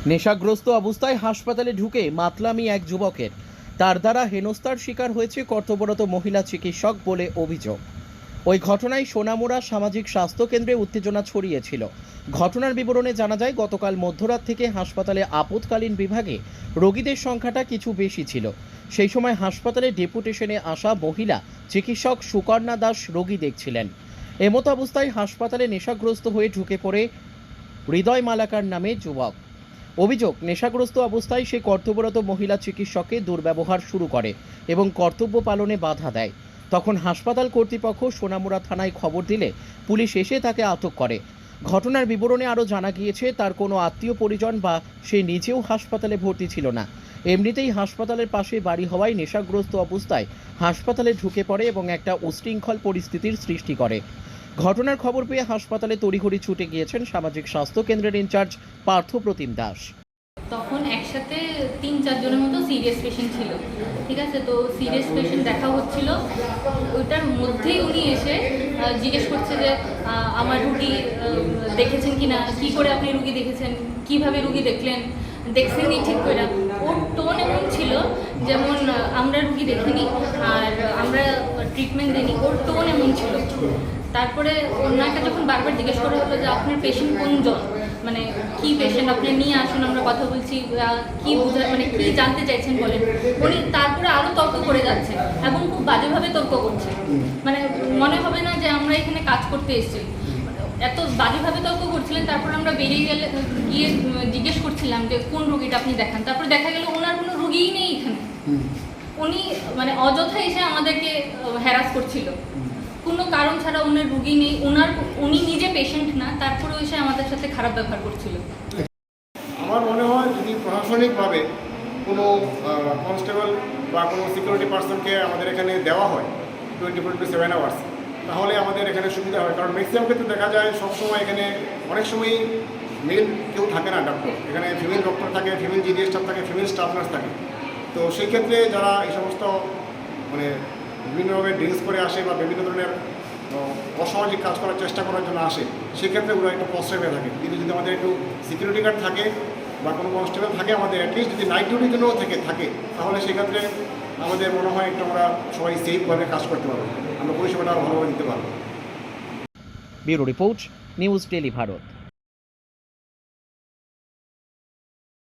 নেশাগ্রস্ত অবস্থায় হাসপাতালে ঢুকে মাতলামি এক যুবকের, তার দ্বারা হেনস্থার শিকার হয়েছে কর্তব্যরত মহিলা চিকিৎসক বলে অভিযোগ। ওই ঘটনায় সোনামুড়া সামাজিক স্বাস্থ্য কেন্দ্রে উত্তেজনা ছড়িয়েছিল। ঘটনার বিবরণে জানা যায়, গতকাল মধ্যরাত থেকে হাসপাতালে আপৎকালীন বিভাগে রোগীদের সংখ্যাটা কিছু বেশি ছিল। সেই সময় হাসপাতালে ডেপুটেশনে আসা মহিলা চিকিৎসক সুকন্যা দাস রোগী দেখছিলেন। এমতো অবস্থায় হাসপাতালে নেশাগ্রস্ত হয়ে ঢুকে পড়ে হৃদয় মালাকার নামে যুবক। অভিযোগ, নেশাগ্রস্ত অবস্থায় সে কর্তব্যরত মহিলা চিকিৎসককে দুর্ব্যবহার শুরু করে এবং কর্তব্য পালনে বাধা দেয়। তখন হাসপাতাল কর্তৃপক্ষ সোনামুড়া থানায় খবর দিলে পুলিশ এসে তাকে আটক করে। ঘটনার বিবরণে আরও জানা গিয়েছে, তার কোনো আত্মীয় পরিজন বা সে নিজেও হাসপাতালে ভর্তি ছিল না। এমনিতেই হাসপাতালের পাশে বাড়ি হওয়ায় নেশাগ্রস্ত অবস্থায় হাসপাতালে ঢুকে পড়ে এবং একটা উশৃঙ্খল পরিস্থিতির সৃষ্টি করে। ঘটনার খবর পেয়ে হাসপাতালে তড়িঘড়ি ছুটে গিয়েছেন সামাজিক স্বাস্থ্য কেন্দ্রের ইনচার্জ পার্থপ্রতিম দাস। তখন একসাথে ৩-৪ জনের মতো সিরিয়াস পেশেন্ট ছিল, ঠিক আছে। তো সিরিয়াস পেশেন্ট দেখা হচ্ছিল, ওইটার মধ্যেই উনি এসে জিজ্ঞেস করছে যে আমার রুগী দেখেছেন কি না, কী করে আপনি রুগী দেখেছেন, কিভাবে রুগী দেখছেন নি ঠিক করে। ওর টোন এমন ছিল যেমন আমরা রুগী দেখিনি আর আমরা ট্রিটমেন্ট দিইনি, ওর টোন এমন ছিল। তারপরে ওনাকে যখন বারবার জিজ্ঞেস করা হলো যে আপনার পেশেন্ট কোনজন, মানে কি পেশেন্ট আপনি নিয়ে আসুন, আমরা কথা বলছি, কি বোঝা মানে কি জানতে চাইছেন বলেন, উনি তারপরে আরও তর্ক করে যাচ্ছে এবং খুব বাজেভাবে তর্ক করছে। মানে মনে হবে না যে আমরা এখানে কাজ করতে এসেছি, এত বাজেভাবে তর্ক করছিলেন। তারপর আমরা বেরিয়ে গিয়ে জিজ্ঞেস করছিলাম যে কোন রুগীটা আপনি দেখান। তারপর দেখা গেল ওনার কোনো রুগীই নেই এখানে। উনি মানে অযথা এসে আমাদেরকে হ্যারাস করছিল, কোনো কারণ ছাড়া। ওনার রুগী নেই, উনি নিজে পেশেন্ট না, তারপরেও এসে আমাদের সাথে খারাপ ব্যবহার করছিল। আমার মনে হয় যদি প্রশাসনিকভাবে কোনো কনস্টেবল বা কোনো সিকিউরিটি পার্সনকে আমাদের এখানে দেওয়া হয় 24/7 আওয়ার্স, তাহলে আমাদের এখানে সুবিধা হয়। কারণ ম্যাক্সিমাম ক্ষেত্রে দেখা যায় সবসময় এখানে অনেক সময়ই মেল কেউ থাকে না ডক্টর, এখানে ফিমেল ডক্টর থাকে, ফিমেল জিডি স্টাফ থাকে, ফিমেল স্টাফ নার্স থাকে। তো সেই ক্ষেত্রে যারা এই সমস্ত মানে বিভিন্নভাবে ড্রিঙ্কস করে আসে বা বিভিন্ন ধরনের অসামাজিক কাজ করার চেষ্টা করার জন্য আসে, সেক্ষেত্রে ওরা একটু প্রশ্রয় পেয়ে থাকে। কিন্তু যদি আমাদের একটু সিকিউরিটি গার্ড থাকে বা কোনো কনস্টেবল থাকে আমাদের, অ্যাটলিস্ট যদি নাইট ডিউটির জন্য থাকে তাহলে সেক্ষেত্রে আমাদের মনে হয় একটু আমরা সবাই সেফভাবে কাজ করতে পারবো, আমরা পরিষেবাটা আরও ভালোভাবে দিতে পারবো। Bureau report, news daily Bharat.